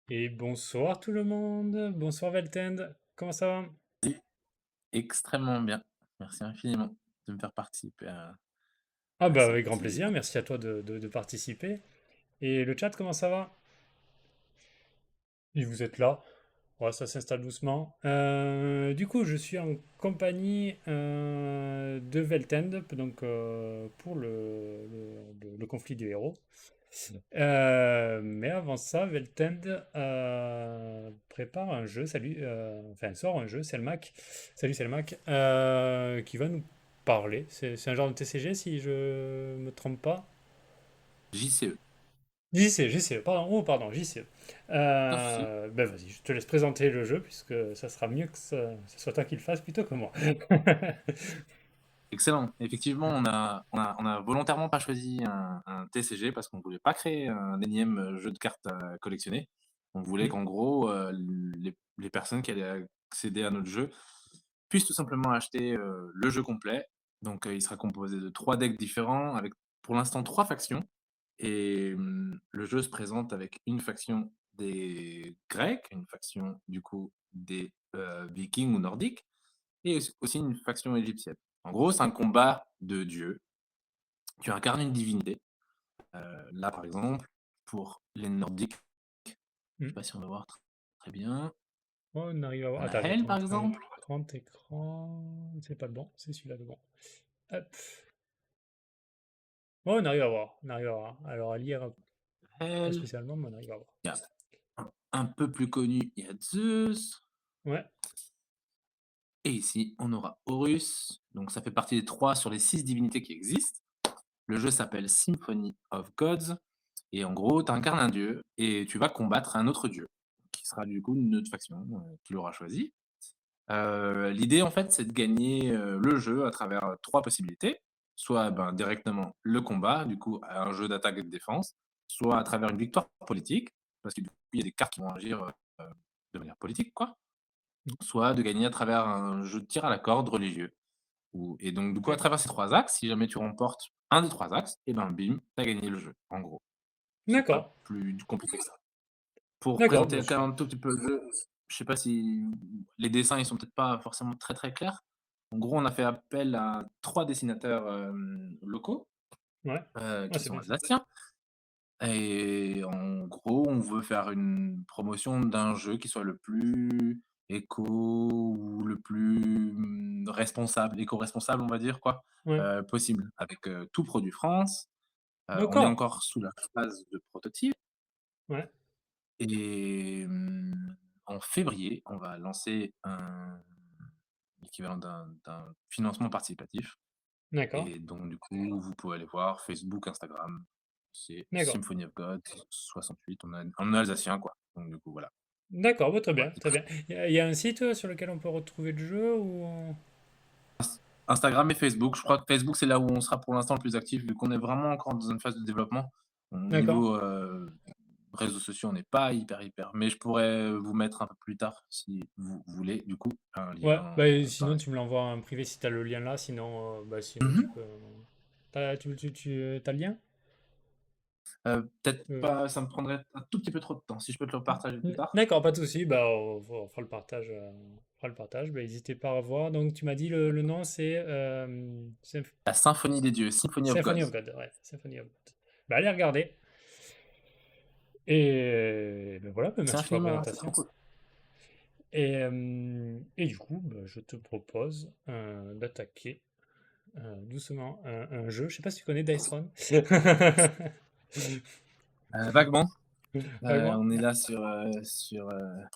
Et bonsoir tout le monde, bonsoir Veltend, comment ça va? Extrêmement bien. Merci infiniment de me faire participer Ah à bah ce avec grand petit. plaisir, merci à toi de participer. Et le chat, comment ça va? Et vous êtes là, ouais, ça s'installe doucement. Du coup, je suis en compagnie de Veltend, donc pour le conflit du héros. Mais avant ça, Veltend prépare un jeu, salut, enfin sort un jeu, Selmac, salut Selmac, qui va nous parler. C'est un genre de TCG si je me trompe pas. JCE. JCE, pardon, oh pardon, JCE. Pas de souci. Ben vas-y, je te laisse présenter le jeu puisque ça sera mieux que ce soit toi qui le fasse plutôt que moi. Excellent. Effectivement, on a volontairement pas choisi un TCG parce qu'on voulait pas créer un énième jeu de cartes à collectionner. On voulait Mm. qu'en gros, les personnes qui allaient accéder à notre jeu puissent tout simplement acheter le jeu complet. Donc, il sera composé de 3 decks différents avec pour l'instant 3 factions. Et le jeu se présente avec une faction des Grecs, une faction du coup des Vikings ou Nordiques, et aussi une faction égyptienne. En gros, c'est un combat de dieux. Tu incarnes une divinité. Là, par exemple, pour les Nordiques, je sais Mm. pas si on va voir très bien. Oh, on arrive à voir. On a Attends, Hel, attends, par attends, exemple. grand écran. C'est pas le bon, c'est celui-là le bon. Hop. Oh, on arrive à voir, on arrive à voir. Alors à lire, pas Hel. spécialement, mais on arrive à voir. Il y a un peu plus connu, il y a Zeus. Ouais, Et ici, on aura Horus. Donc, ça fait partie des 3 sur les 6 divinités qui existent. Le jeu s'appelle Symphony of Gods. Et en gros, tu incarnes un dieu et tu vas combattre un autre dieu, qui sera du coup une autre faction qu'il aura choisi. L'idée, en fait, c'est de gagner le jeu à travers 3 possibilités. Soit ben, directement le combat, du coup, un jeu d'attaque et de défense, soit à travers une victoire politique, parce que du coup, il y a des cartes qui vont agir de manière politique, quoi. mm, Soit de gagner à travers un jeu de tir à la corde religieux. Et donc, du coup, à ok. travers ces 3 axes, si jamais tu remportes un des 3 axes, et ben bim, tu as gagné le jeu, en gros. C'est D'accord, pas plus compliqué que ça. Pour d'accord, présenter bah, quand super. même un tout petit peu le jeu, je sais pas si les dessins, ils sont peut-être pas forcément très, très clairs. En gros, on a fait appel à 3 dessinateurs, locaux, Ouais, ouais, qui c'est sont bien ça. alsaciens et en gros, on veut faire une promotion d'un jeu qui soit le plus éco ou le plus, responsable, éco-responsable, on va dire quoi, Ouais, possible avec, tout produit France. On est d'accord. encore sous la phase de prototype. Ouais, Et en février, on va lancer un l'équivalent d'un financement participatif d'accord, et donc du coup, vous pouvez aller voir Facebook, Instagram, c'est d'accord. Symphony of God 68, on est alsacien quoi, donc du coup voilà. D'accord, bah, très Voilà, bien, très bien. Il y a un site sur lequel on peut retrouver le jeu ou... Instagram et Facebook, je crois que Facebook, c'est là où on sera pour l'instant le plus actif vu qu'on est vraiment encore dans une phase de développement. Au D'accord. niveau, réseaux sociaux, on n'est pas hyper, mais je pourrais vous mettre un peu plus tard si vous voulez, du coup, un Ouais, lien, bah, dans sinon la tu me l'envoies en privé si t'as le lien là, sinon, bah, sinon tu mmh. peux... T'as le lien? Peut-être Euh, pas, ça me prendrait un tout petit peu trop de temps. Si je peux te le partager plus tard? D'accord, pas de souci, bah, on fera le partage. On fera le partage. Bah, n'hésitez pas à revoir. Donc tu m'as dit le nom c'est La Symphonie des dieux, Symphony of Symphony of Gods. God, ouais, Symphony of God. Bah, allez regarder. Et ben voilà, bah, C'est merci pour la infiniment, c'est trop présentation. cool. Et du coup, bah, je te propose d'attaquer doucement un jeu. Je sais pas si tu connais Dice Throne. Vaguement, Vaguement? on est là sur, le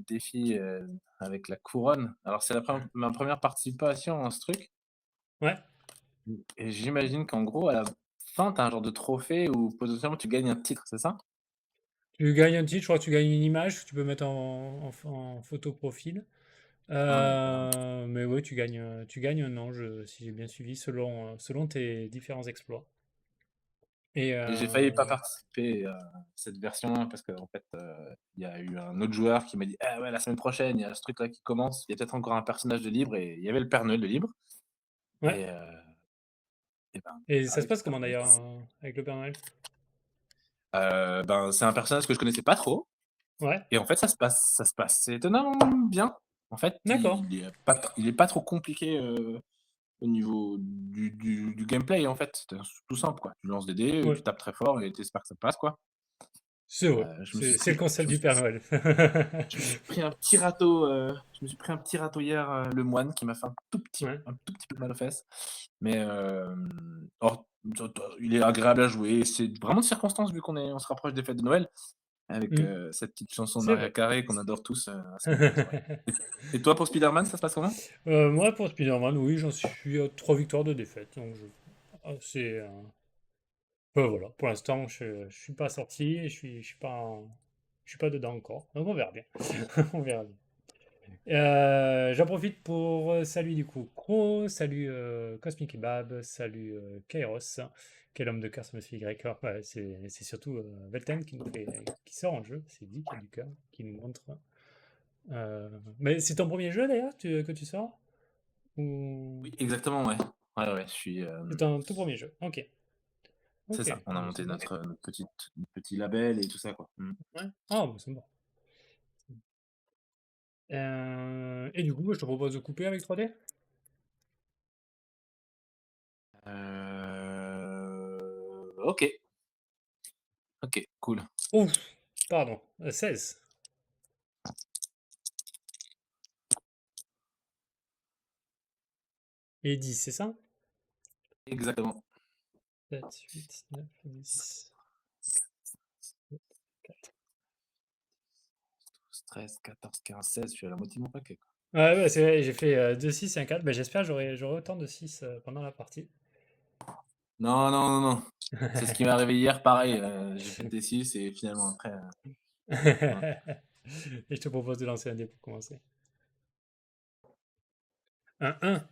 défi, avec la couronne. Alors c'est la ma première participation à ce truc Ouais. et j'imagine qu'en gros, à la fin, tu as un genre de trophée où potentiellement tu gagnes un titre, c'est ça? Tu gagnes un titre, je crois que tu gagnes une image que tu peux mettre en photo profil. Ah d'accord. Mais oui, tu gagnes un ange, si j'ai bien suivi, selon tes différents exploits. Et Et j'ai failli pas participer à cette version parce qu'en fait, il y a eu un autre joueur qui m'a dit: «Ah ouais, la semaine prochaine, il y a ce truc-là qui commence, il y a peut-être encore un personnage de libre» et il y avait le Père Noël de libre ouais. et ben, Et ça se avec le passe Père comment Noël d'ailleurs avec le Père Noël? ben, c'est un personnage que je connaissais pas trop Ouais, et en fait, ça se passe étonnamment bien. En fait, d'accord. il est pas trop compliqué, au niveau du gameplay, en fait. C'est tout simple, quoi. Tu lances des dés, Oui, tu tapes très fort et tu espères que ça passe, quoi. c'est vrai. Je me suis C'est le pris concept du Père Noël. je me suis pris un petit râteau hier, le moine, qui m'a fait Ouais. un tout petit peu mal aux fesses. Mais, or il est agréable à jouer. C'est vraiment de circonstance vu on se rapproche des fêtes de Noël avec, Mmh. cette petite chanson de C'est Maria vrai. Carey qu'on adore tous, à ce moment-là, c'est vrai. Et toi, pour Spider-Man, ça se passe comment? Moi, pour Spider-Man, oui, j'en suis à 3 victoires de défaite. Donc, c'est. Voilà, pour l'instant, je suis pas sorti, je suis pas dedans encore. Donc, on verra bien. On verra bien. J'en profite pour saluer du coup Kro, salut Cosmic Kebab, salut Kairos, quel homme de cœur ça me fait Y. Alors, ouais, c'est surtout Velten qui sort en jeu, c'est dit qu'il y a du cœur, qui nous montre. euh, Mais c'est ton premier jeu d'ailleurs que tu sors? Ou Oui, exactement, ouais. Ouais, ouais, c'est ton tout premier jeu? Ok, c'est ok, ça, on a bon, c'est monté bon. notre petit label et tout ça, quoi. Mmh. Ouais. Ah, bon, c'est bon. Et du coup, moi, je te propose de couper avec 3D? OK, OK, cool. Ouf, pardon, 16 et 10, c'est ça? Exactement. 7, 8, 9, 10, 4. 13, 14, 15, 16, je suis à la moitié de mon paquet, quoi. Ouais, ouais, c'est vrai, j'ai fait 2, 6 et un 4. Ben, j'espère que j'aurai autant de 6 pendant la partie. Non, non, non, non. C'est ce qui m'est arrivé hier, pareil, j'ai fait des 6 et finalement après, hein, Et je te propose de lancer un dé pour commencer. Un 1.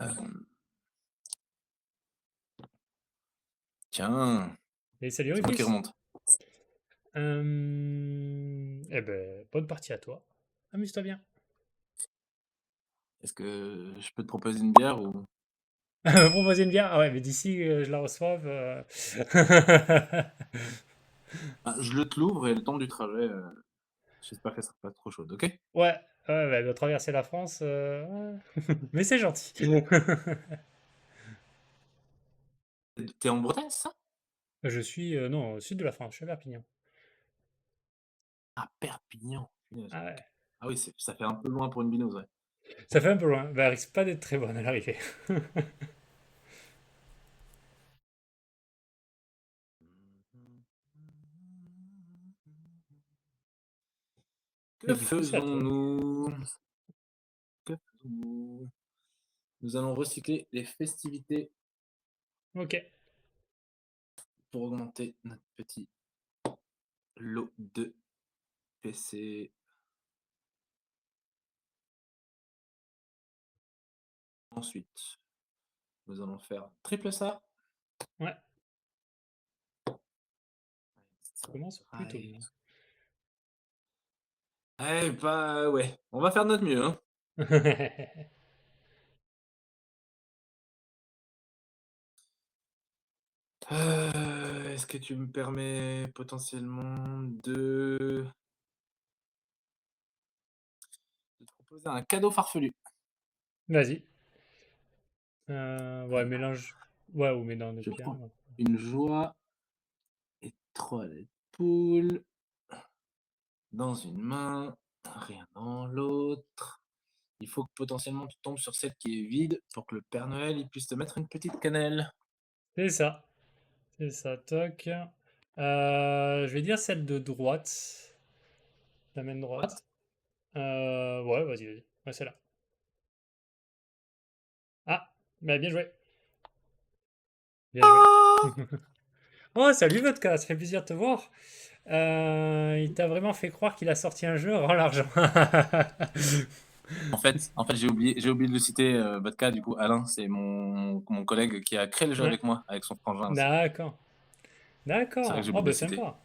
hem, tiens, Et salut c'est moi qui Rufus. remonte. Eh ben, bonne partie à toi. Amuse-toi bien. Est-ce que je peux te proposer une bière ou Proposer une bière? Ah ouais, mais d'ici je la reçoive. ah, je le te l'ouvre et le temps du trajet, j'espère qu'elle sera pas trop chaude, OK? Ouais, ouais, ouais, elle doit traverser la France. Ouais. Mais c'est gentil. Tu en Bretagne, c'est ça? Je suis, non, au sud de la France, je suis à Perpignan. Ah, Perpignan, punaise. Ah ouais. Ah oui, ça fait un peu loin pour une binouze, ouais. Ça fait un peu loin. Bah, elle risque pas d'être très bonne à l'arrivée. Que Et du coup, c'est à toi. faisons-nous? Que faisons-nous? Nous allons recycler les festivités Ok, pour augmenter notre petit lot de PC. Ensuite, nous allons faire triple ça. ouais, ça commence plutôt Aïe. bien. Eh bah ouais, on va faire de notre mieux, hein. Est-ce que tu me permets potentiellement de te proposer un cadeau farfelu? Vas-y. Ouais, Alors, mélange. Ouais, ou mélange de je pierre. prends Ouais. une joie et 3 laits de poule dans une main, rien dans l'autre. Il faut que potentiellement tu tombes sur celle qui est vide pour que le Père Noël il puisse te mettre une petite cannelle. C'est ça. C'est ça, toc. Je vais dire celle de droite. La main droite. Droite. Ouais, vas-y, vas-y. Ouais, celle-là. Ah, bah, bien joué. Bien joué. Oh, salut Vodka, ça fait plaisir de te voir. Il t'a vraiment fait croire qu'il a sorti un jeu, rends l'argent. En fait, j'ai oublié de le citer, Vodka, du coup, Alain, c'est mon collègue qui a créé le jeu Ouais, avec moi, avec son frangin aussi. d'accord. C'est vrai que D'accord. j'ai Oh, oublié de bah le citer. sympa.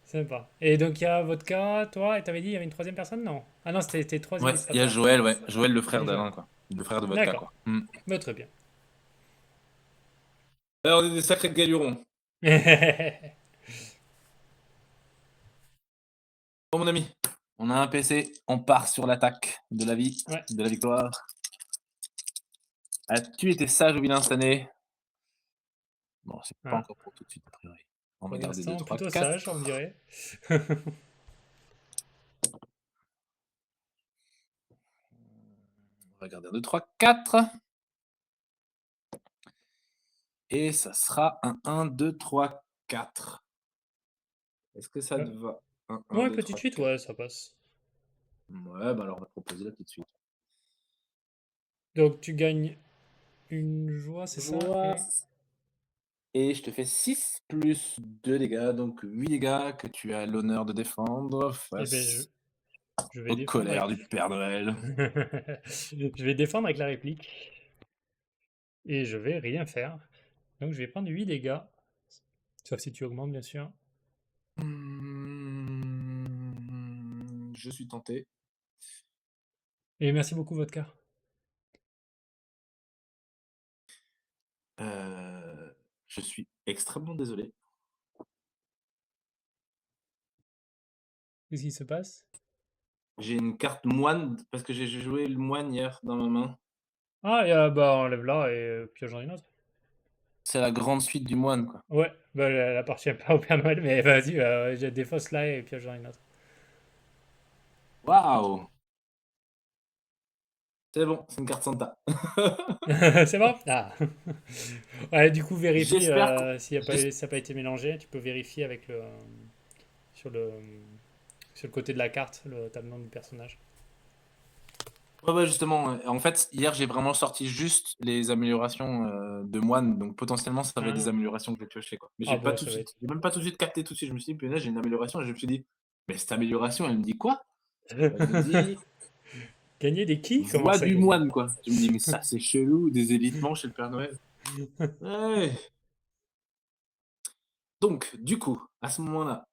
Sympa. Et donc, il y a Vodka, toi, et t'avais dit il y avait une troisième personne? Non. Ah non, c'était trois Ouais, il y a illustrateurs. Joël, ouais, Joël, le frère Et Joël. d'Alain, quoi. Le frère de Vodka, D'accord. quoi. Mmh. Bah, très bien. Ouais, on est des sacrés galurons. Bon, mon ami, on a un PC, on part sur l'attaque de la vie, Ouais, de la victoire. As-tu été sage ou bien instantané? Bon, c'est pas hein. encore pour tout de suite, a priori. On va Pour garder 2, l'instant, 3, plutôt 4. sage, on dirait. On va garder un 2, 3, 4. Et ça sera un 2, 3, 4. Est-ce que ça te Ouais, va? Un ouais, 2, petite 3, suite, 4. ouais, ça passe. Ouais, bah alors on va proposer la petite suite. Donc tu gagnes une joie, c'est ça? Joie. Et, Et je te fais 6 plus 2 dégâts, donc 8 dégâts que tu as l'honneur de défendre eh ben, face je vais aux défendre avec. colères du Père Noël. Je vais défendre avec la réplique. Et je vais rien faire. Donc je vais prendre 8 dégâts. Sauf si tu augmentes, bien sûr. Je suis tenté. Et merci beaucoup, Vodka. Je suis extrêmement désolé. Qu'est-ce qui se passe? J'ai une carte moine parce que j'ai joué le moine hier dans ma main. Ah, et, bah enlève-la et pioche dans une autre. C'est la grande suite du moine, quoi. Ouais, bah elle appartient pas au Père Noël, mais vas-y, je défausse là et pioche dans une autre. Waouh! C'est bon, c'est une carte Santa. C'est bon? Ah. Ouais, du coup, vérifie J'espère que s'il y a pas, j'es ça n'a pas été mélangé. Tu peux vérifier avec sur le, sur le côté de la carte, le tableau du personnage. ouais, ouais, justement, en fait, hier, j'ai vraiment sorti juste les améliorations, de moine, donc potentiellement, ça va être des Ah, améliorations que je vais piocher, quoi. Mais ah bon, ça va être. j'ai même pas tout de suite capté tout de suite. Je me suis dit: «Punaise, j'ai une amélioration» et je me suis dit: «Mais cette amélioration, elle me dit quoi?» Elle me dit: Gagner des qui? Comment «Voix ça du gagner? moine», quoi. Je me dis: «Mais ça, c'est chelou, des évitements chez le Père Noël». Ouais. Donc du coup, à ce moment-là,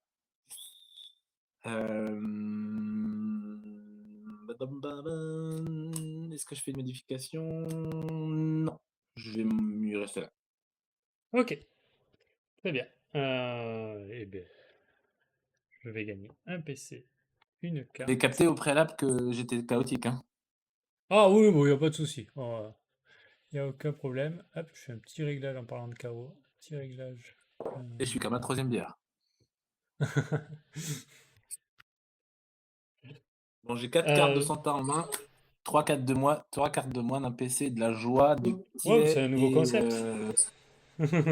badam badam, est-ce que je fais une modification? Non, je vais m'y rester là. Ok, très bien. Eh bien, je vais gagner un PC, une Tu avais carte. capté au préalable que j'étais chaotique, hein? Ah oui, bon, il n'y a pas de souci. Il n'y a aucun problème. Hop, je fais un petit réglage en parlant de KO. Petit réglage. euh, Et je suis qu'à ma 3e bière. Bon, j'ai 4 cartes de euh, Santa en main, 3 cartes de moine, un PC, de la joie, des ouais, c'est petits un nouveau et concept.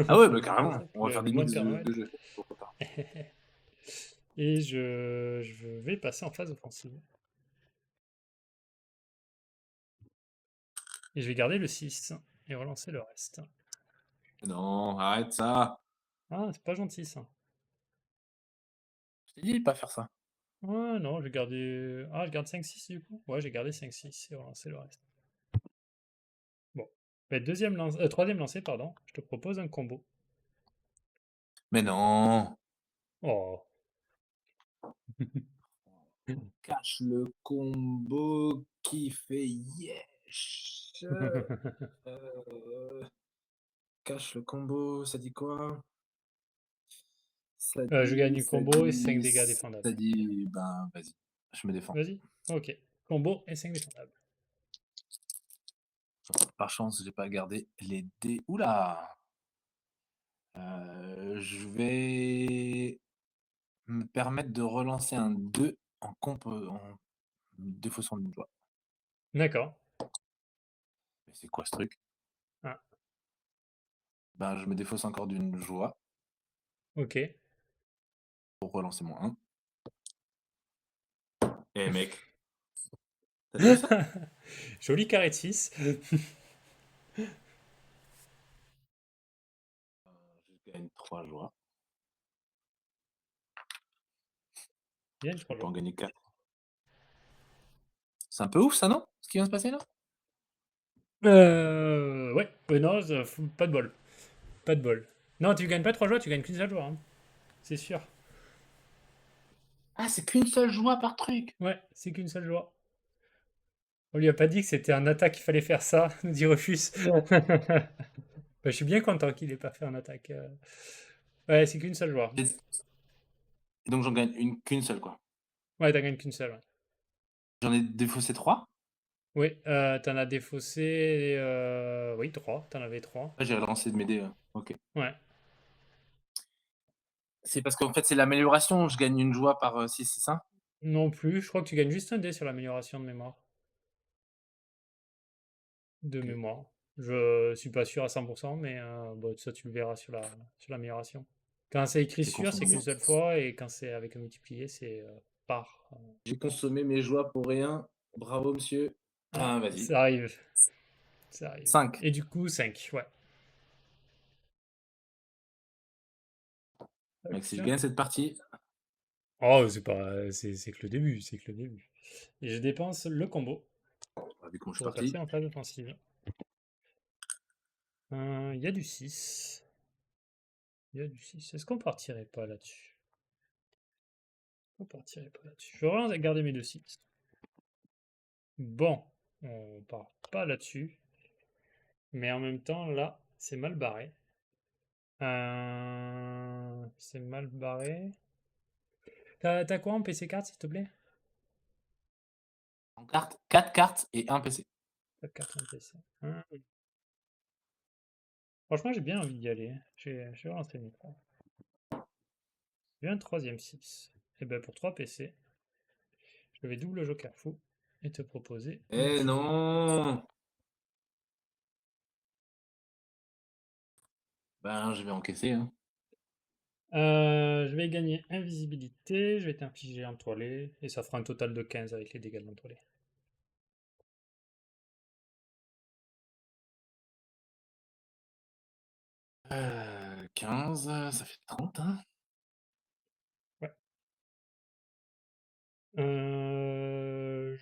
ah ouais, bah, Nouveau carrément, concept, on va faire le des moine mix Père de Noël. jeux, pourquoi pas. Et je vais passer en phase offensive. Et je vais garder le 6 et relancer le reste. Non, arrête ça! Ah, c'est pas gentil ça. Je t'ai dit de pas faire ça. Ouais, non, j'ai gardé. Ah, je garde 5-6 du coup? Ouais, j'ai gardé 5-6 et relancer le reste. Bon. Bah, troisième lancé, pardon. Je te propose un combo. Mais non! Oh. Cache le combo qui fait yesh! Cache le combo, ça dit quoi? Je gagne du combo et 5 dégâts défendables. Ça dit, ben, vas-y, je me défends. Vas-y. Ok. Combo et 5 défendables. Par chance, j'ai pas gardé les dés. Oula. Je vais me permettre de relancer un 2 en défaussant d'une joie. D'accord. Mais c'est quoi ce truc? Ah, Ben, je me défausse encore d'une joie ok. pour relancer mon 1. Eh mec, t'as vu ça? Joli carré de 6. Je gagne 3 joies. Bien, Je peux 3 pas en jours. gagner 4. C'est un peu ouf ça, non? Ce qui vient de se passer là? Ouais. Non, pas de bol. Pas de bol. Non, tu gagnes pas 3 joies, tu gagnes qu'une seule joie, hein. C'est sûr. Ah, c'est qu'une seule joie par truc! Ouais, c'est qu'une seule joie. On lui a pas dit que c'était un attaque qu'il fallait faire ça, nous dit Refus. Bah, je suis bien content qu'il ait pas fait un attaque. Ouais, c'est qu'une seule joie. Et donc j'en gagne qu'une seule quoi. Ouais, t'en gagnes qu'une seule, ouais. J'en ai défaussé 3. Oui, t'en as défaussé, oui, trois. T'en avais trois. J'ai relancé de mes dés, OK. Ouais. C'est parce qu'en fait, c'est l'amélioration, je gagne une joie par, 6, c'est ça? Non plus, je crois que tu gagnes juste un dé sur l'amélioration de mémoire. De OK, mémoire. Je suis pas sûr à 100%, mais bon, ça tu le verras sur sur l'amélioration. Quand c'est écrit j'ai sur, c'est qu'une consommé seule fois, et quand c'est avec un multiplié, c'est par. j'ai consommé mes joies pour rien. Bravo monsieur. Ah, Ah vas-y. ça arrive, ça arrive. 5. Et du coup, 5, ouais. Mec, si je Tac. gagne cette partie, Oh, c'est pas, c'est que le début, c'est que le début. Et je dépense le combo vu comment je suis pour parti. passer en phase offensive. Il y a du 6. Il y a du 6. Est-ce qu'on partirait pas là-dessus? On partirait pas là-dessus. Je vais vraiment garder mes deux 6. Bon, on part pas là-dessus. Mais en même temps, là, c'est mal barré. C'est mal barré. T'as quoi en PC carte, s'il te plaît? En carte, 4 cartes et un PC. Pas de carte en PC. Franchement, j'ai bien envie d'y aller. Je vais renseigner quoi. J'ai un troisième 6. Et ben pour 3 PC, je vais double joker fou et te proposer une Eh fille. non! Ben, je vais encaisser, hein. Je vais gagner invisibilité, je vais t'infliger entoilé, et ça fera un total de 15 avec les dégâts de l'entoilé. 15, ça fait 30, hein. Ouais.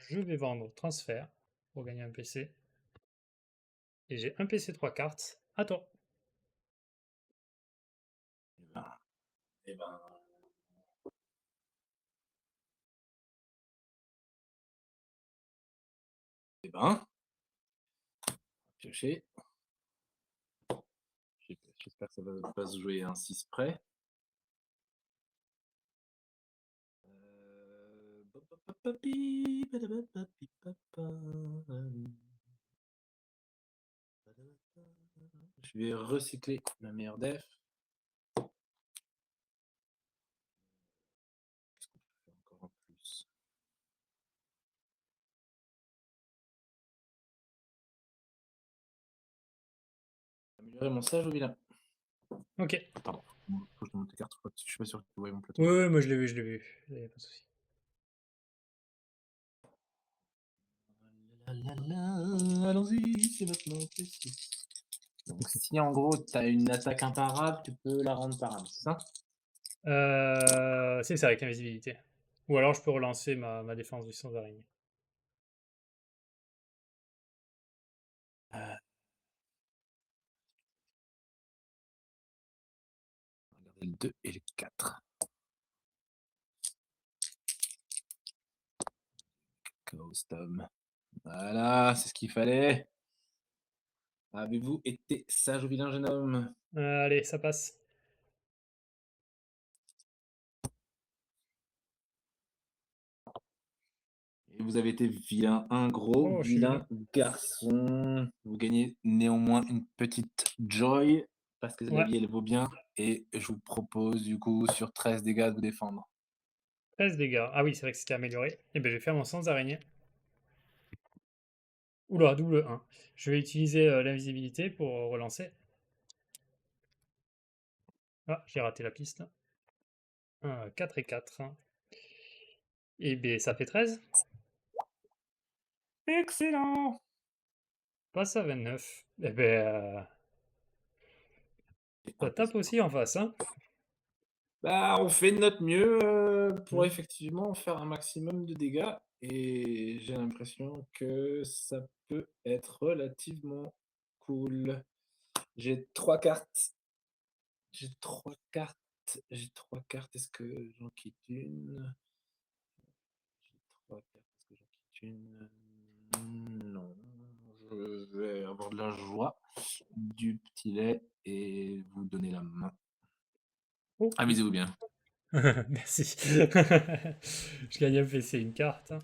Je vais vendre transfert pour gagner un PC. Et j'ai un PC 3 cartes. À toi. Eh ben eh ben eh ben, piocher. J'espère que ça va pas se jouer à un 6 près. Je vais recycler ma meilleure def. Qu'est-ce qu'on peut faire encore en plus? Améliorer mon sage au vilain. Ok. Pardon, faut que je te montre tes cartes. Je suis pas sûr que tu vois mon Oui, plateau. oui, moi je l'ai vu, je l'ai vu. Y a pas de souci. Allons-y, c'est maintenant. Donc si en gros tu as une attaque imparable, tu peux la rendre parable, c'est ça? C'est ça, avec invisibilité. Ou alors je peux relancer ma défense du sans araignée. Euh, Regardez le 2 et le 4. Custom. Voilà, c'est ce qu'il fallait. Avez-vous été sage ou vilain, jeune homme? Allez, ça passe. Et vous avez été vilain, un gros Oh, je suis vilain. vilain garçon. Vous gagnez néanmoins une petite joy parce que la Ouais, vie elle vaut bien. Et je vous propose du coup sur 13 dégâts de vous défendre. 13 dégâts. Ah oui, c'est vrai que c'était amélioré. Et ben je vais faire mon sans araignée. Oula, double 1. Je vais utiliser l'invisibilité pour relancer. Ah, j'ai raté la piste. 4 et 4. Et ben ça fait 13. Excellent! Passe à 29. Et ben Et un ça tape PC. aussi en face, hein. Bah, on fait de notre mieux pour Hmm. effectivement faire un maximum de dégâts. Et j'ai l'impression que ça peut être relativement cool. J'ai 3 cartes. J'ai 3 cartes. J'ai 3 cartes. Est-ce que j'en quitte une? J'ai 3 cartes. Est-ce que j'en quitte une? Non. Je vais avoir de la joie, du petit lait et vous donner la main. Ok. Amusez-vous bien. Merci. Je gagne un PC, une carte. T'as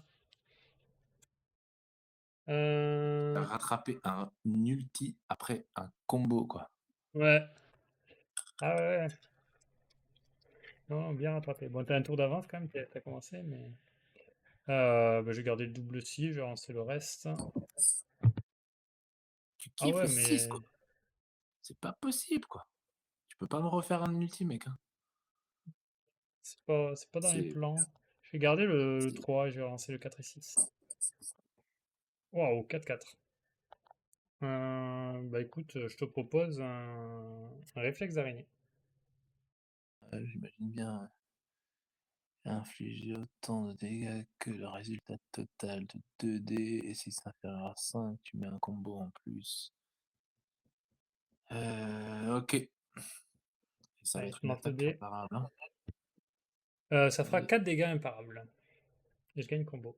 Euh, rattrapé un ulti après un combo, quoi. Ouais. Ah ouais. Non, bien rattrapé. Bon, t'as un tour d'avance quand même, t'as commencé, mais. Bah, j'ai gardé le double aussi, je vais lancer le reste. Tu Ah kiffes ouais, le 6 quoi. mais C'est pas possible, quoi. Tu peux pas me refaire un ulti, mec, hein. c'est pas dans les C'est plans. Je vais garder le c'est 3 et je vais lancer le 4 et 6. Waouh, 4-4. Bah écoute, je te propose un réflexe d'araignée. j'imagine bien infliger autant de dégâts que le résultat total de 2 dés, et si c'est inférieur à 5, tu mets un combo en plus. OK. Et ça va Allez, être je une lance le attaque dé. imparable, hein. Ça fera Allez. 4 dégâts imparables. Et je gagne combo.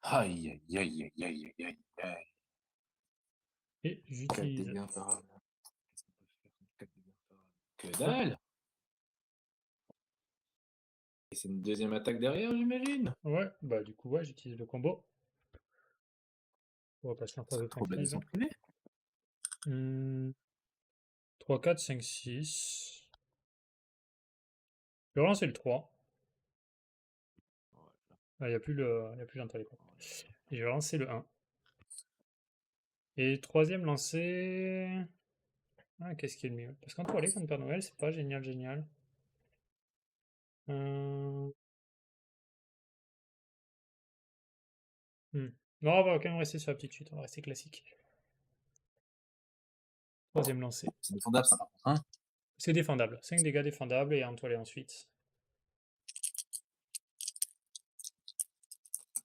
Aïe, aïe, aïe, aïe, aïe, aïe, aïe. Et 4 j'utilise. dégâts imparables. Qu'est-ce qu'on peut faire contre 4 dégâts imparables? Que dalle! Et c'est une deuxième attaque derrière, j'imagine? Ouais, bah du coup, ouais, j'utilise le combo. On va passer en Ce phase de serait trop bête de tranquille. s'en priver. Hmm, 3, 4, 5, 6. Je vais relancer le 3. Oh là Il n'y a plus y a plus d'entrée. là, oh là là. Et je vais lancer le 1. Et troisième lancé. Ah, qu'est-ce qui est le mieux? Parce qu'en toilette, contre Père Noël, c'est pas génial, génial. Euh, hmm. Non, on va quand même rester sur la petite chute, on va rester classique. Troisième lancé. C'est défendable, ça, par contre, hein. C'est défendable. 5 dégâts défendables et en toilette ensuite.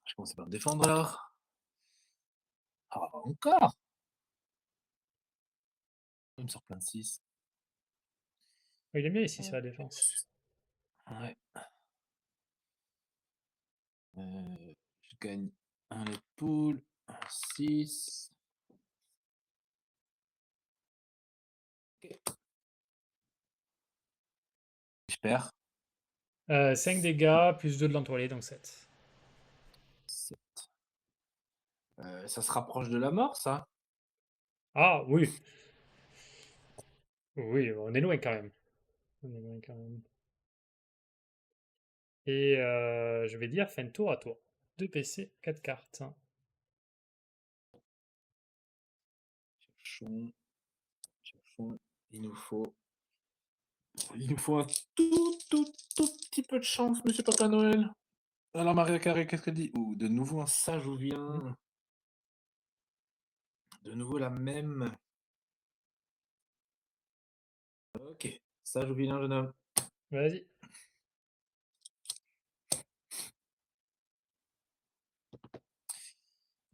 Je commence par me défendre, alors. Ah, encore! Il me sort plein de 6. Il est bien ici sur la défense. Ouais. Je gagne un lait de poule, un 6. Ok. Je perds. 5 dégâts, plus 2 de l'entoilé, donc 7. 7. Ça se rapproche de la mort, ça? Ah oui, oui, on est loin quand même. On est loin quand même. Et je vais dire fin de tour à toi. 2 PC, 4 cartes. Cherchons, cherchons. Il nous faut, il nous faut un tout petit peu de chance, monsieur Papa Noël. Alors, Maria Carré, qu'est-ce qu'elle dit? Ouh, de nouveau un sage ou Hmm. vilain. De nouveau la même. Ok. Sage ou vilain, jeune homme? Vas-y.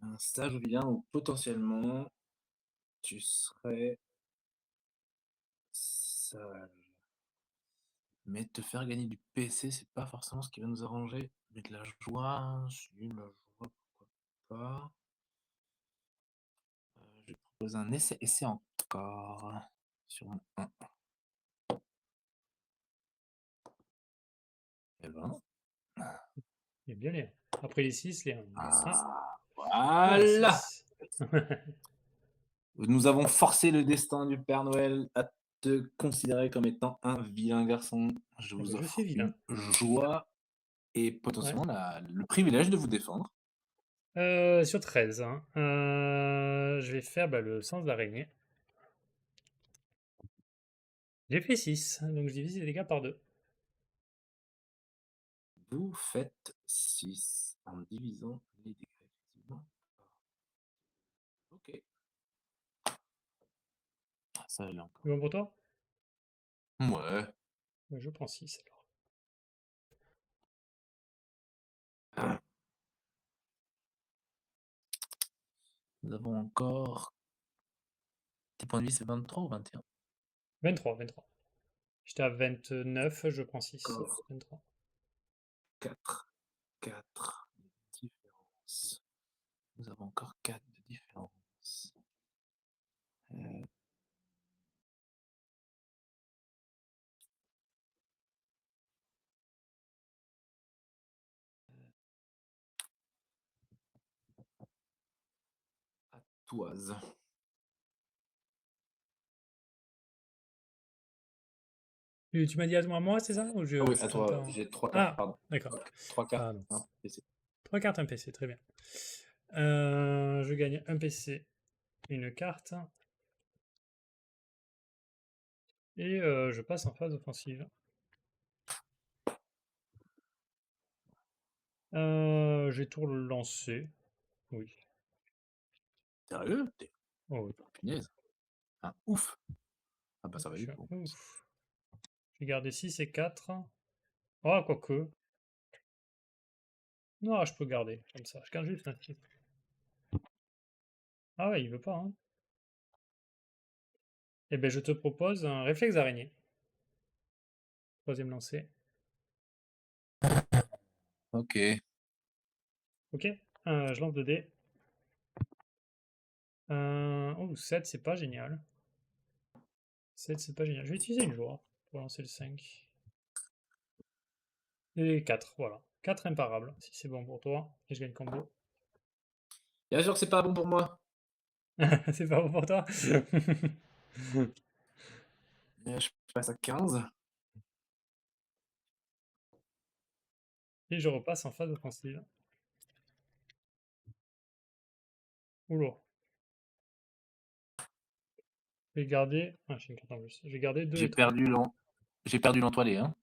Un sage ou vilain où potentiellement tu serais sage. Mais te faire gagner du PC, c'est pas forcément ce qui va nous arranger. Mais de la joie, si, de la joie, pourquoi pas. Je vais proposer un essai encore sur mon 1. Et ben, Il est bien les 1. Après les 6, les 1. ah, Un voilà! 6. Nous avons forcé le destin du Père Noël à te considérer comme étant un vilain garçon. Je Eh ben, vous je suis offre vilain. une joie et Ouais. potentiellement le privilège de vous défendre. Sur 13, hein. Je vais faire bah, le sens d'araignée. J'ai fait 6, donc je divise les dégâts par 2. Vous faites 6 en divisant les dégâts, effectivement. Ok. Ah, ça, elle est C'est encore. bon pour toi? Ouais. Bah, je prends 6 alors. Nous avons encore. Tes points de vie, c'est 23 ou 21? 23, 23. J'étais à 29, je prends 6. Encore 23. 4. 4 de différence. Nous avons encore 4 de différence. Artoise. Tu m'as dit à moi, c'est ça? Ou Ah oui, je à t'entends? toi, j'ai 3 cartes, Ah, pardon. d'accord. 3 cartes, Pardon. hein, PC. 3 cartes, un PC, très bien. Je gagne un PC, une carte, et je passe en phase offensive. J'ai tout lancé. Oui. Sérieux? Oh oui. Punaise. Un ouf. Ah bah ça va Je vite suis un en plus. ouf. J'ai gardé 6 et 4. Ah, quoique. Non, je peux garder, comme ça. Je garde juste un type. Ah ouais, il veut pas, hein. Eh ben, je te propose un réflexe d'araignée. Troisième lancé. Ok. Ok. Je lance 2 dés. Oh, 7, c'est pas génial. 7, c'est pas génial. Je vais utiliser une joie pour lancer le 5. Et 4, voilà. 4 imparables, si c'est bon pour toi. Et je gagne combo. Bien sûr que c'est pas bon pour moi. C'est pas bon pour toi? Je passe à 15. Et je repasse en phase offensive. Oula. J'ai gardé. Ah, j'ai une carte en plus. J'ai gardé 2 J'ai et 3. perdu j'ai perdu l'entoilé, hein.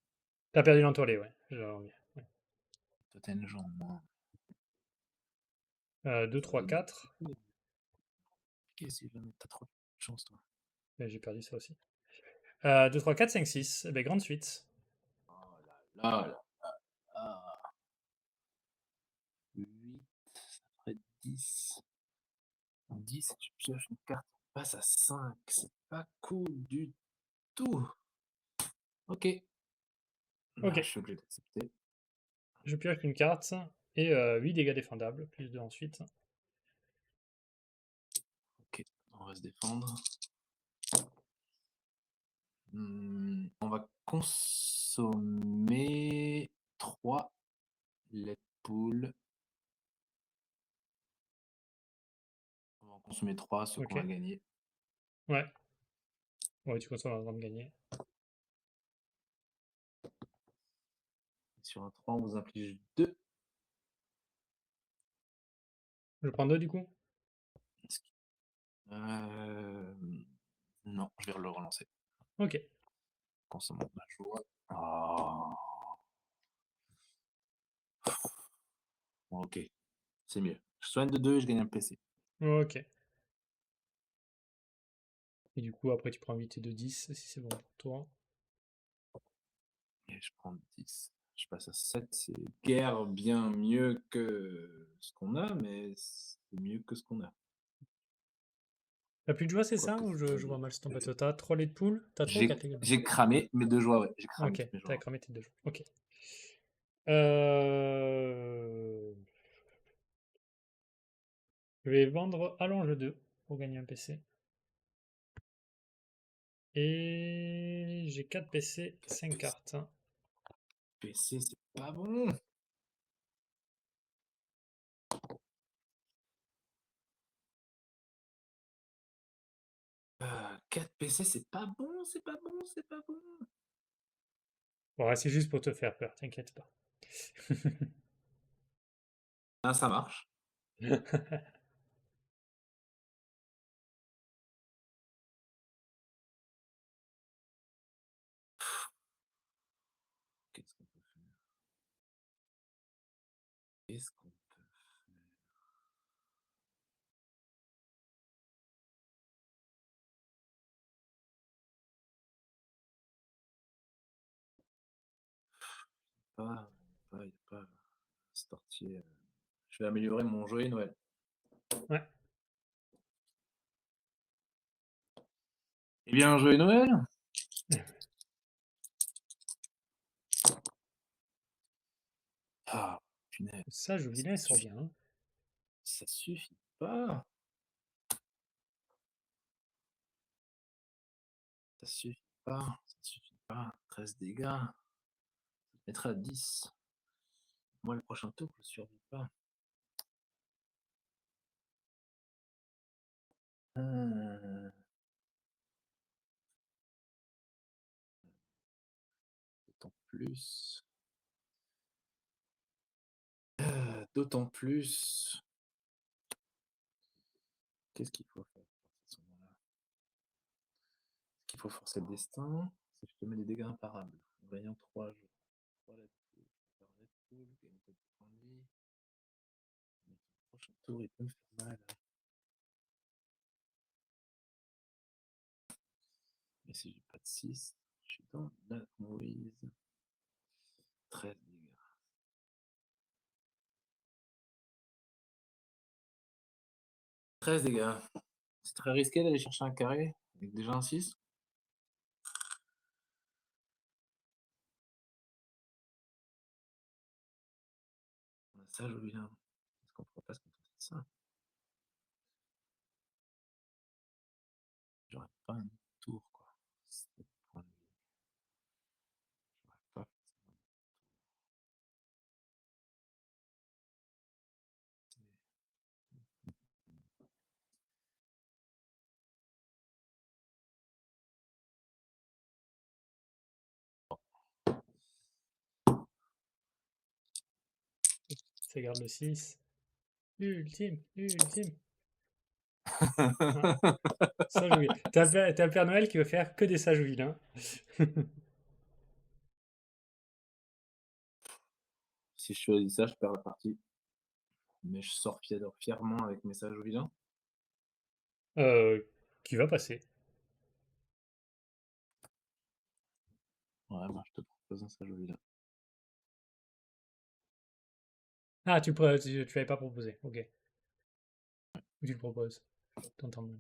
T'as perdu l'entoilé, ouais. Je reviens. Ouais. Toi, t'as une jambe, moi. 2, Ça va 3, donner 4. qu'est-ce que t'as trop de chance, toi. Et j'ai perdu ça aussi. 2, 3, 4, 5, 6. Eh ben, grande suite. Oh là là là là. 8, ça ferait 10. 10, tu pioches une carte, on passe à 5. C'est pas cool du tout. Ok. Ok. Ah, je suis obligé d'accepter. Je pioche une carte. Et 8 dégâts défendables. Plus 2 ensuite. Ok, on va se défendre. On va consommer 3 lait de poule. On va en consommer 3, ceux qu'on Ok. va gagner. Ouais. Ouais, tu consommes avant de gagner. Sur un 3, on vous inflige 2. Je prends 2 du coup? Euh... Non, je vais le relancer. Ok. Consommons ma joie. Oh. Bon, ok, c'est mieux. Je soigne de 2 et je gagne un PC. Ok. Et du coup, après, tu prends 8 et 2, 10, si c'est bon pour toi. Et je prends 10. Je passe à 7. C'est guère bien mieux que ce qu'on a, mais c'est mieux que ce qu'on a. T'as plus de joie, c'est ça? Quoique Ou c'est je vois mal sur ton plateau? T'as 3 laits de poule? T'as 3 ou 4 laits de poule? J'ai cramé mes 2 joies, ouais. J'ai cramé Ok, toutes mes t'as joies. cramé tes 2 jours. Ok. Euh... Je vais vendre Allonge 2 pour gagner un PC. Et j'ai 4 PC, 5 cartes. PC, c'est pas bon. 4 PC, c'est pas bon, c'est pas bon, c'est pas bon. Bon, c'est juste pour te faire peur, t'inquiète pas. Ah, ça marche. Qu'est-ce qu'on peut faire? Qu'est-ce qu'on peut faire? Pas, pas, y a pas sortir. Je vais améliorer mon joyeux Noël. Ouais. Eh bien, joyeux Noël. Ah, punaise, Ça, je ça vilain, il sort suffit, bien, hein. ça suffit pas. Ça suffit pas, ça suffit pas. 13 dégâts. Ça mettra à 10. Moi, le prochain tour, je survis pas. Heu, d'autant plus, d'autant plus, qu'est-ce qu'il faut faire à ce moment-là? Est-ce qu'il faut forcer le destin? Si je te mets des dégâts imparables, en gagnant 3 jours, 3 Red Bull, je vais faire Red Bull, gagner peut-être des points de vie, mais son prochain tour, il peut me faire mal. Et si j'ai pas de 6, je suis dans la mauvaise. 13 dégâts. 13 dégâts. C'est très risqué d'aller chercher un carré avec déjà un 6. Ça, je veux bien. Est-ce qu'on pourrait pas se contenter de ça? J'aurais pas un tour, quoi. 7 points de vie. J'aurais pas forcément. Ça garde le 6. Ultime, ultime. Ah, Sageville. T'as un Père Noël qui veut faire que des Sageville, hein. Si je choisis ça, je perds la partie. Mais je sors fièrement avec message au vilain. Euh, qui va passer. Ouais, bah, je te propose un sage au vilain. Ah, tu l'avais pas proposé. Ok. Ou tu le proposes. T'entends mal.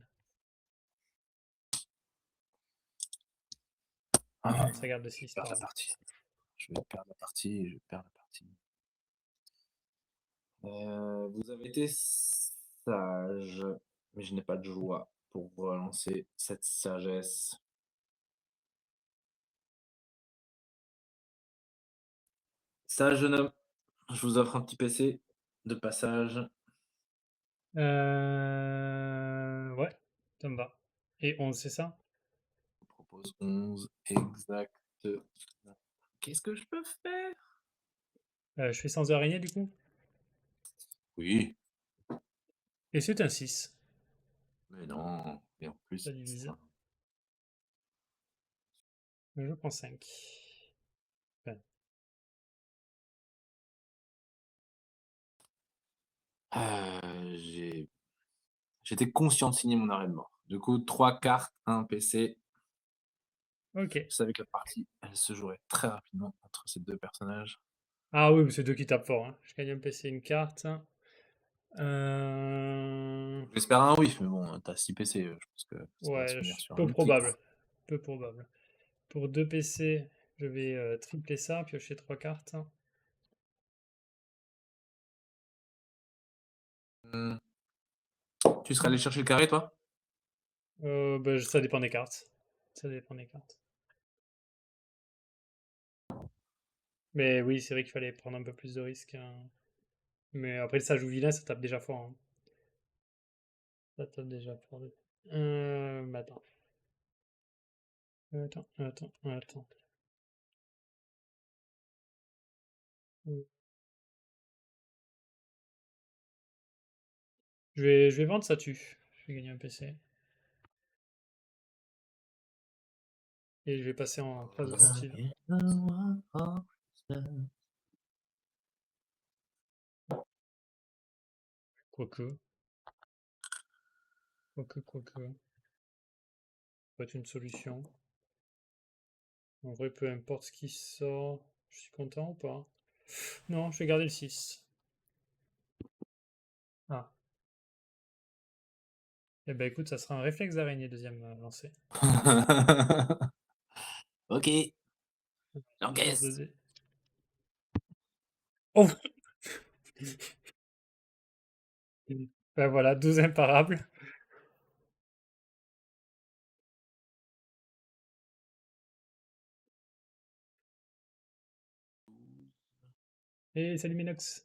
Ah, Ah, ça garde le je 6, perds pas la grave. partie. Je vais perdre la partie et je perds la partie. Vous avez été sage, mais je n'ai pas de joie pour relancer cette sagesse. Sage jeune homme, je vous offre un petit PC de passage. Ouais, ça me va. Et 11, c'est ça? Je vous propose 11 exact. Qu'est-ce que je peux faire? Je fais sans araignée du coup. Oui, Et c'est un 6. mais non. Et en Ça plus, divise. Je prends 5. Enfin, j'ai j'étais conscient de signer mon arrêt de mort. Du coup, 3 cartes, un PC. ok. Je savais que la partie, elle se jouerait très rapidement entre ces 2 personnages. Ah oui, c'est deux qui tapent fort, hein. Je gagne un PC, une carte. Euh, J'espère un oui, mais bon, tu as 6 PC, je pense que ça va se Ouais, finir sur peu un petit coup. probable. Peu probable. Pour deux PC, je vais tripler ça, piocher trois cartes. Mmh, tu serais allé chercher le carré, toi? Ça dépend des cartes. Ça dépend des cartes. Mais oui, c'est vrai qu'il fallait prendre un peu plus de risques, hein. Mais après, ça joue vilain, ça tape déjà fort, hein. Ça tape déjà fort. Mais attends. Attends. Hmm. Je vais vendre, ça tue. Je vais gagner un PC. Et je vais passer en phase hostile. Quoique. Quoique. Peut être une solution. En vrai, peu importe ce qui sort. Je suis content ou pas? Non, je vais garder le 6. Ah. Eh ben écoute, ça sera un réflexe d'araignée, deuxième lancé. OK, Lance j'encaisse. 2 Oh! Ben voilà, 12 imparables. Et salut Minox.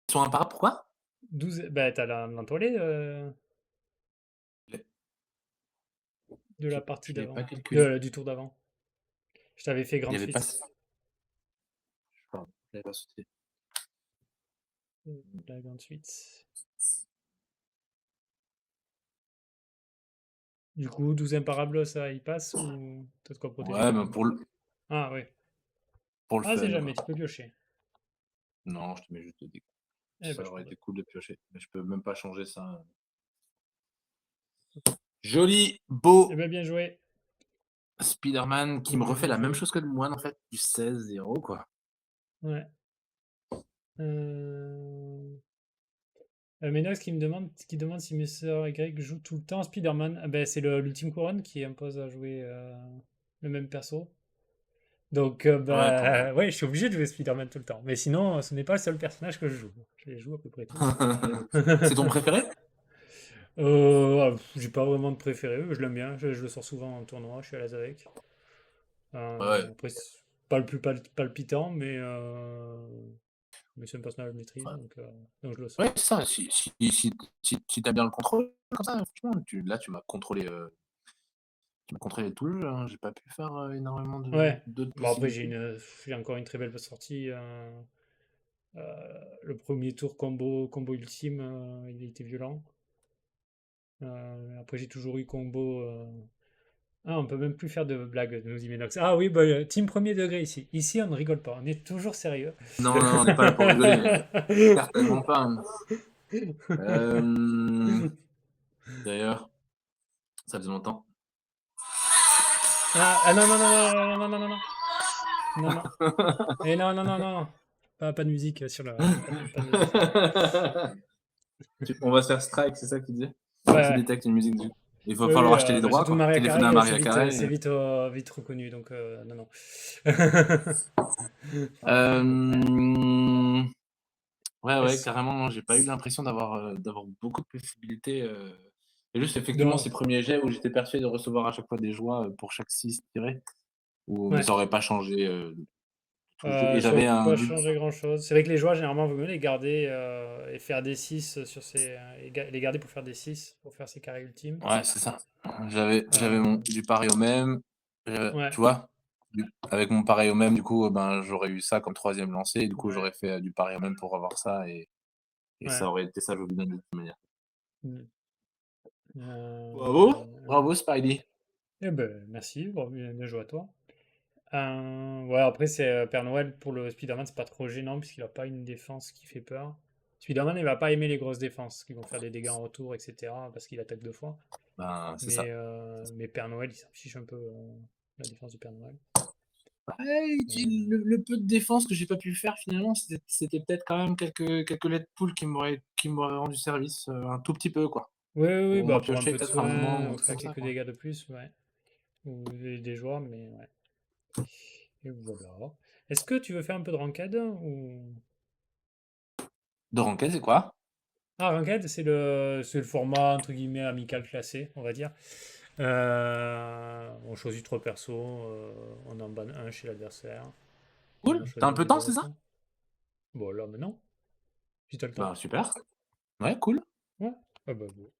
Ils sont imparables, pourquoi? 12, bah t'as l'entoilé. de la partie Je l'avais pas d'avant, calculé. du tour d'avant. Je t'avais fait Il y grande avait pas fuite. pardon, j'avais pas sauté. La grande suite. Du coup, 12 imparables, ça y passe ou t'as de quoi protéger? Ouais, ben Ah ouais. pour le Ah, c'est fun, jamais, quoi. tu peux piocher. Non, je te mets juste 2 dés. Eh ben, Ça je aurait prends été deux. cool de piocher, mais je peux même pas changer ça. Joli, Eh beau ben, bien joué. Spider-Man qui Bien me joué, refait bien la même joué. chose que le moine, en fait, du 16-0, quoi. Ouais. Euh... Ménox qui demande si Mr. Y joue tout le temps Spider-Man. Ah ben, c'est l'Ultime Couronne qui impose à jouer le même perso. Donc, Ouais, bah, ouais, je suis obligé de jouer Spider-Man tout le temps. Mais sinon, ce n'est pas le seul personnage que je joue. Je les joue à peu près tous. C'est ton préféré? J'ai pas vraiment de préféré. Je l'aime bien. Je le sors souvent en tournoi. Je suis à l'aise avec. Ouais, Après, c'est pas le plus palpitant, mais c'est un personnage que je maîtrise. enfin, Donc je le ouais, sors. c'est ça, si tu bien le contrôle comme ça, franchement, tu m'as contrôlé tout le jeu, hein. J'ai pas pu faire, énormément Ouais. d'autres Bon, après, possibilités. j'ai encore une très belle sortie. Le premier tour combo ultime, il a été violent. Après, j'ai toujours eu combo. Ah, on peut même plus faire de blagues, nous dit Menox. Ah oui, bah, team premier degré ici. Ici, on ne rigole pas. On est toujours sérieux. Non, non, on n'est pas là pour rigoler, certainement pas, hein. D'ailleurs, ça faisait longtemps. Non, non, non, non, non, non, non, non, non. Non, non. Et non, non, non, non. Pas de musique sur le. Pas de musique. On va se faire strike, c'est ça que tu disais? Ouais, Qui ouais. détecte une musique du il va Oui, oui, falloir acheter les bah, droits, surtout quoi. Maria Téléphoner à Carey, Maria Carey. vite reconnu, donc non, non. Hem, ouais, ouais, Est-ce- carrément, j'ai pas eu l'impression d'avoir beaucoup de possibilités, et juste effectivement Non, ces premiers jets où j'étais persuadé de recevoir à chaque fois des joies, pour chaque 6 tirés, mais ouais. ça aurait pas changé, tout le jeu et Ça va j'avais un pas du changer grand-chose. C'est vrai que les joueurs, généralement, vaut mieux les garder et faire des 6 sur ces. Les garder pour faire des 6 pour faire ses carrés ultimes. ouais, c'est ça. J'avais mon Euh, du pareil au même, ouais, tu vois? Avec mon pareil au même, du coup, ben, j'aurais eu ça comme troisième lancé et du coup, ouais, j'aurais fait, du pareil au même pour avoir ça et ouais. ça aurait été ça le Jobiden de toute manière. Mm. Bravo, Euh, bravo Spidey. eh ben, merci, bon, bien joué à toi. Ouais, après, c'est Père Noël pour le Spider-Man, c'est pas trop gênant puisqu'il a pas une défense qui fait peur. Spider-Man, il va pas aimer les grosses défenses qui vont faire des dégâts en retour, etc. parce qu'il attaque deux fois. Ben, c'est ça. Mais Père Noël, il s'en fiche un peu la défense du Père Noël. Ouais, Euh, le peu de défense que j'ai pas pu faire finalement, c'était peut-être quand même quelques lait pool qui m'auraient rendu service, un tout petit peu quoi. Oui, oui, oui, Ou au bah moins pour un piocher peu de peut-être un moment soin, ou un ou truc faire comme ça quelques quoi. dégâts de plus, ouais. Ou des joies, mais ouais. Et voilà. Est-ce que tu veux faire un peu de ranked ou... De ranked, c'est quoi? Ah, ranked, c'est le format, entre guillemets, amical classé, on va dire. On choisit trois persos, on en banne un chez l'adversaire, et on en Cool, tu un choisit peu de les temps, c'est ça? autres. Bon, là, maintenant, si t'as le temps. Ben super. Ouais, cool. Ouais. Ah bah, bon.